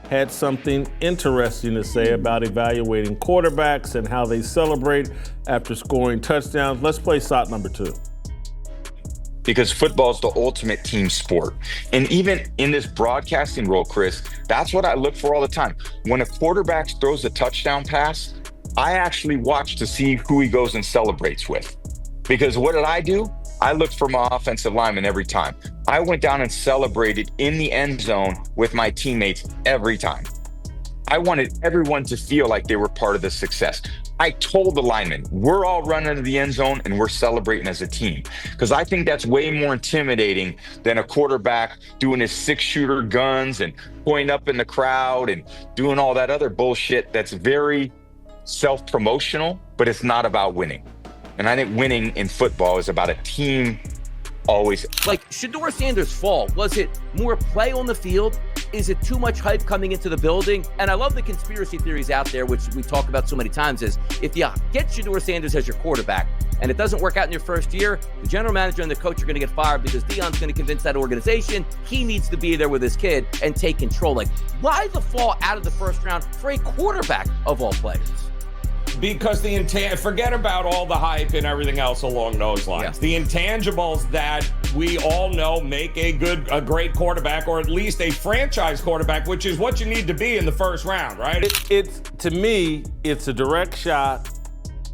had something interesting to say about evaluating quarterbacks and how they celebrate after scoring touchdowns. Let's play shot number 2. Because football is the ultimate team sport. And even in this broadcasting role, Chris, that's what I look for all the time. When a quarterback throws a touchdown pass, I actually watch to see who he goes and celebrates with. Because what did I do? I looked for my offensive lineman every time. I went down and celebrated in the end zone with my teammates every time. I wanted everyone to feel like they were part of the success. I told the linemen, we're all running to the end zone and we're celebrating as a team. Because I think that's way more intimidating than a quarterback doing his 6-shooter guns and pointing up in the crowd and doing all that other bullshit that's very self-promotional, but it's not about winning. And I think winning in football is about a team always. Like Shedeur Sanders' fall, was it more play on the field? Is it too much hype coming into the building? And I love the conspiracy theories out there, which we talk about so many times, is if you get Shedeur Sanders as your quarterback and it doesn't work out in your first year, the general manager and the coach are going to get fired because Deion's going to convince that organization he needs to be there with his kid and take control. Like, why the fall out of the first round for a quarterback of all players? Because the intent, forget about all the hype and everything else along those lines. Yeah. The intangibles that we all know make a great quarterback, or at least a franchise quarterback, which is what you need to be in the first round, right? It's to me, it's a direct shot,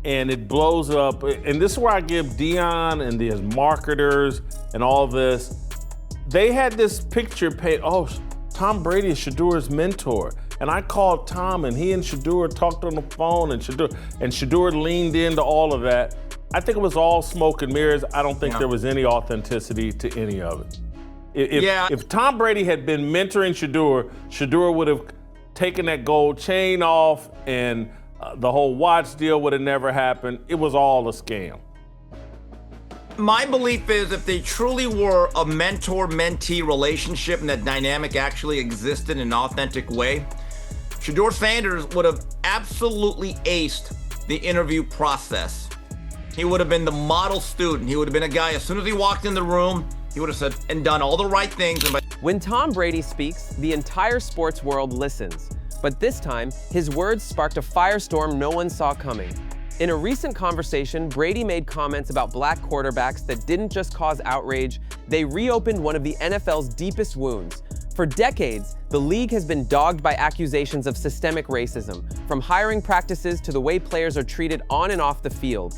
and it blows up. And this is where I give Deion and his marketers and all this. They had this picture paint. Oh, Tom Brady is Shedeur's mentor. And I called Tom, and he and Shedeur talked on the phone, and Shedeur leaned into all of that. I think it was all smoke and mirrors. I don't think there was any authenticity to any of it. If Tom Brady had been mentoring Shedeur would have taken that gold chain off, and the whole watch deal would have never happened. It was all a scam. My belief is if they truly were a mentor-mentee relationship and that dynamic actually existed in an authentic way, Shedeur Sanders would have absolutely aced the interview process. He would have been the model student. He would have been a guy, as soon as he walked in the room, he would have said and done all the right things. When Tom Brady speaks, the entire sports world listens. But this time, his words sparked a firestorm no one saw coming. In a recent conversation, Brady made comments about black quarterbacks that didn't just cause outrage, they reopened one of the NFL's deepest wounds. For decades, the league has been dogged by accusations of systemic racism, from hiring practices to the way players are treated on and off the field.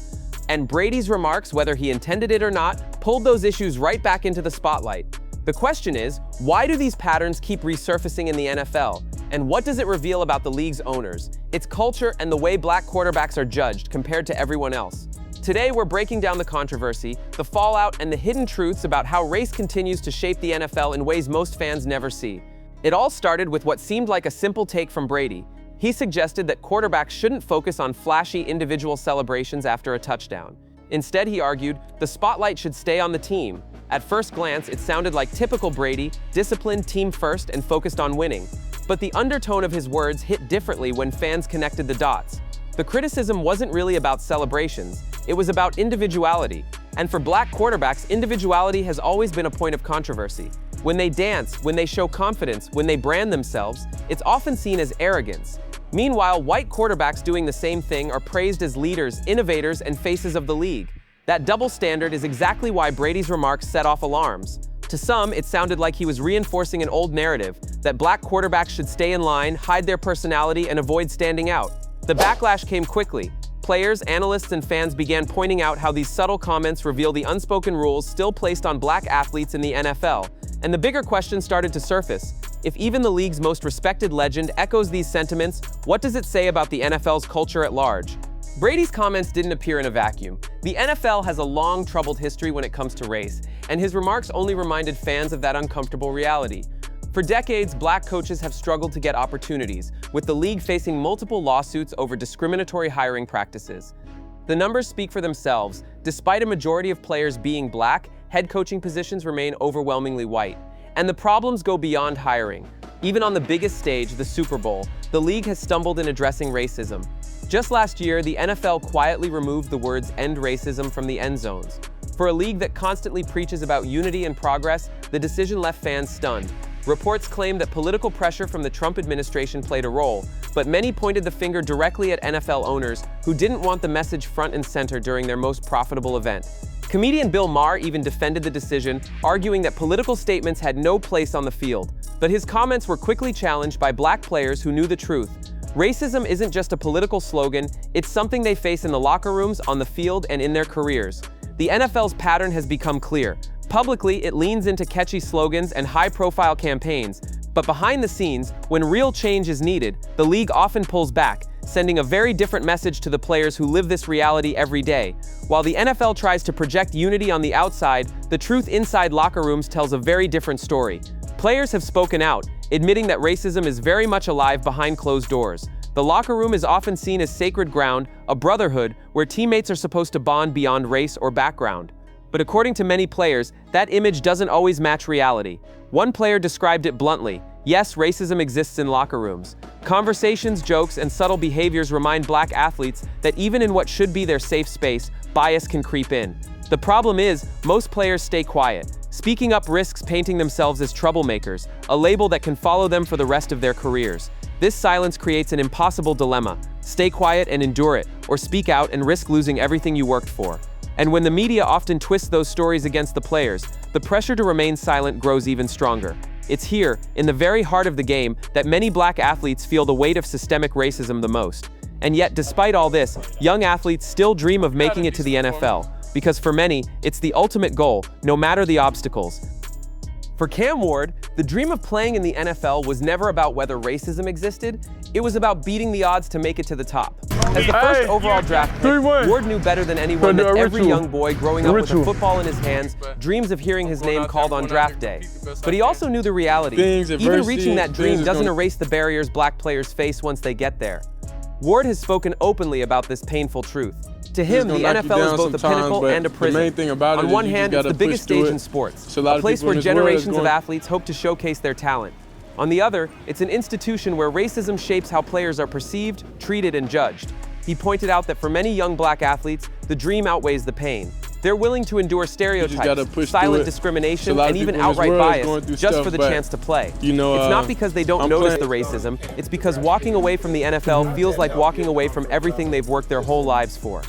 And Brady's remarks, whether he intended it or not, pulled those issues right back into the spotlight. The question is, why do these patterns keep resurfacing in the NFL? And what does it reveal about the league's owners, its culture, and the way black quarterbacks are judged compared to everyone else? Today, we're breaking down the controversy, the fallout, and the hidden truths about how race continues to shape the NFL in ways most fans never see. It all started with what seemed like a simple take from Brady. He suggested that quarterbacks shouldn't focus on flashy individual celebrations after a touchdown. Instead, he argued, the spotlight should stay on the team. At first glance, it sounded like typical Brady, disciplined, team first, and focused on winning. But the undertone of his words hit differently when fans connected the dots. The criticism wasn't really about celebrations, it was about individuality. And for black quarterbacks, individuality has always been a point of controversy. When they dance, when they show confidence, when they brand themselves, it's often seen as arrogance. Meanwhile, white quarterbacks doing the same thing are praised as leaders, innovators, and faces of the league. That double standard is exactly why Brady's remarks set off alarms. To some, it sounded like he was reinforcing an old narrative, that black quarterbacks should stay in line, hide their personality, and avoid standing out. The backlash came quickly. Players, analysts, and fans began pointing out how these subtle comments reveal the unspoken rules still placed on black athletes in the NFL. And the bigger question started to surface. If even the league's most respected legend echoes these sentiments, what does it say about the NFL's culture at large? Brady's comments didn't appear in a vacuum. The NFL has a long, troubled history when it comes to race, and his remarks only reminded fans of that uncomfortable reality. For decades, black coaches have struggled to get opportunities, with the league facing multiple lawsuits over discriminatory hiring practices. The numbers speak for themselves. Despite a majority of players being black, head coaching positions remain overwhelmingly white. And the problems go beyond hiring. Even on the biggest stage, the Super Bowl, the league has stumbled in addressing racism. Just last year, the NFL quietly removed the words "end racism" from the end zones. For a league that constantly preaches about unity and progress, the decision left fans stunned. Reports claim that political pressure from the Trump administration played a role, but many pointed the finger directly at NFL owners who didn't want the message front and center during their most profitable event. Comedian Bill Maher even defended the decision, arguing that political statements had no place on the field. But his comments were quickly challenged by black players who knew the truth. Racism isn't just a political slogan, it's something they face in the locker rooms, on the field, and in their careers. The NFL's pattern has become clear. Publicly, it leans into catchy slogans and high-profile campaigns, but behind the scenes, when real change is needed, the league often pulls back, sending a very different message to the players who live this reality every day. While the NFL tries to project unity on the outside, the truth inside locker rooms tells a very different story. Players have spoken out, admitting that racism is very much alive behind closed doors. The locker room is often seen as sacred ground, a brotherhood where teammates are supposed to bond beyond race or background. But according to many players, that image doesn't always match reality. One player described it bluntly: yes, racism exists in locker rooms. Conversations, jokes, and subtle behaviors remind black athletes that even in what should be their safe space, bias can creep in. The problem is, most players stay quiet. Speaking up risks painting themselves as troublemakers, a label that can follow them for the rest of their careers. This silence creates an impossible dilemma: stay quiet and endure it, or speak out and risk losing everything you worked for. And when the media often twists those stories against the players, the pressure to remain silent grows even stronger. It's here, in the very heart of the game, that many black athletes feel the weight of systemic racism the most. And yet, despite all this, young athletes still dream of making it to the NFL, because for many, it's the ultimate goal, no matter the obstacles. For Cam Ward, the dream of playing in the NFL was never about whether racism existed, it was about beating the odds to make it to the top. As the first overall draft pick, Ward knew better than anyone that every young boy growing up with a football in his hands dreams of hearing his name called on draft day. But he also knew the reality. Even reaching that dream doesn't erase the barriers black players face once they get there. Ward has spoken openly about this painful truth. To him, the NFL is both a pinnacle and a prison. On one hand, it's the biggest stage in sports, a place where generations of athletes hope to showcase their talent. On the other, it's an institution where racism shapes how players are perceived, treated, and judged. He pointed out that for many young black athletes, the dream outweighs the pain. They're willing to endure stereotypes, silent discrimination, and even outright bias just for the chance to play. It's not because they don't notice the racism, it's because walking away from the NFL feels like walking away from everything they've worked their whole lives for.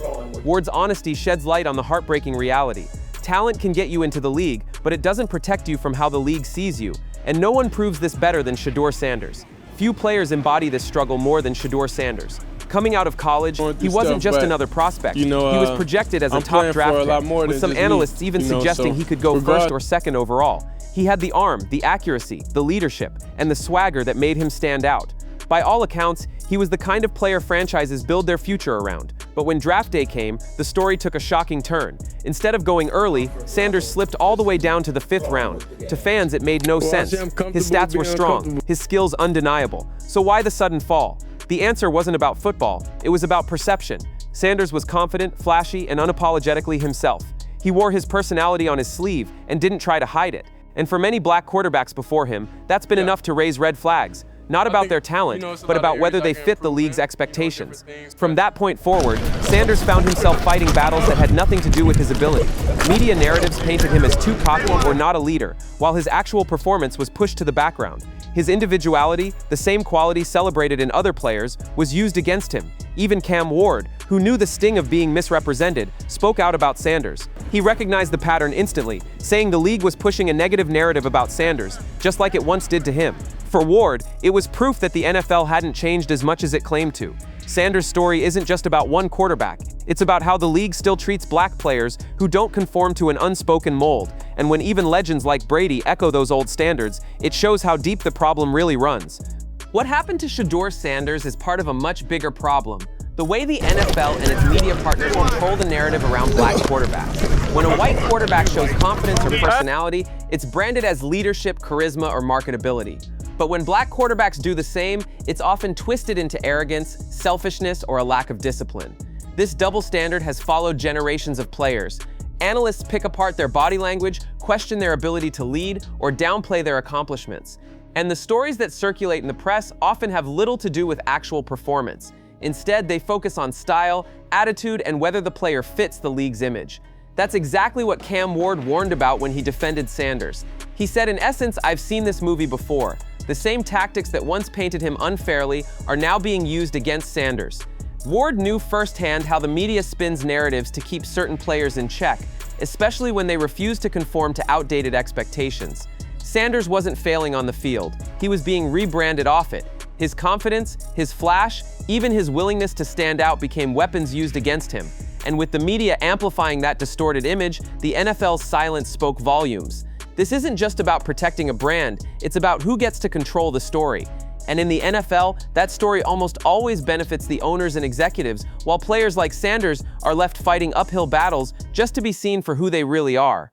Ward's honesty sheds light on the heartbreaking reality. Talent can get you into the league, but it doesn't protect you from how the league sees you. And no one proves this better than Shedeur Sanders. Few players embody this struggle more than Shedeur Sanders. Coming out of college, he wasn't just another prospect. He was projected as a top draft pick, with some analysts even suggesting he could go first or second overall. He had the arm, the accuracy, the leadership, and the swagger that made him stand out. By all accounts, he was the kind of player franchises build their future around. But when draft day came, the story took a shocking turn. Instead of going early, Sanders slipped all the way down to the 5th round. To fans, it made no sense. His stats were strong, his skills undeniable. So why the sudden fall? The answer wasn't about football, it was about perception. Sanders was confident, flashy, and unapologetically himself. He wore his personality on his sleeve and didn't try to hide it. And for many black quarterbacks before him, that's been enough to raise red flags. Not about their talent, but about whether they fit the league's expectations. From that point forward, Sanders found himself fighting battles that had nothing to do with his ability. Media narratives painted him as too cocky or not a leader, while his actual performance was pushed to the background. His individuality, the same quality celebrated in other players, was used against him. Even Cam Ward, who knew the sting of being misrepresented, spoke out about Sanders. He recognized the pattern instantly, saying the league was pushing a negative narrative about Sanders, just like it once did to him. For Ward, it was proof that the NFL hadn't changed as much as it claimed to. Sanders' story isn't just about one quarterback. It's about how the league still treats black players who don't conform to an unspoken mold. And when even legends like Brady echo those old standards, it shows how deep the problem really runs. What happened to Shedeur Sanders is part of a much bigger problem. The way the NFL and its media partners control the narrative around black quarterbacks. When a white quarterback shows confidence or personality, it's branded as leadership, charisma, or marketability. But when black quarterbacks do the same, it's often twisted into arrogance, selfishness, or a lack of discipline. This double standard has followed generations of players. Analysts pick apart their body language, question their ability to lead, or downplay their accomplishments. And the stories that circulate in the press often have little to do with actual performance. Instead, they focus on style, attitude, and whether the player fits the league's image. That's exactly what Cam Ward warned about when he defended Sanders. He said, in essence, I've seen this movie before. The same tactics that once painted him unfairly are now being used against Sanders. Ward knew firsthand how the media spins narratives to keep certain players in check, especially when they refuse to conform to outdated expectations. Sanders wasn't failing on the field. He was being rebranded off it. His confidence, his flash, even his willingness to stand out became weapons used against him. And with the media amplifying that distorted image, the NFL's silence spoke volumes. This isn't just about protecting a brand, it's about who gets to control the story. And in the NFL, that story almost always benefits the owners and executives, while players like Sanders are left fighting uphill battles just to be seen for who they really are.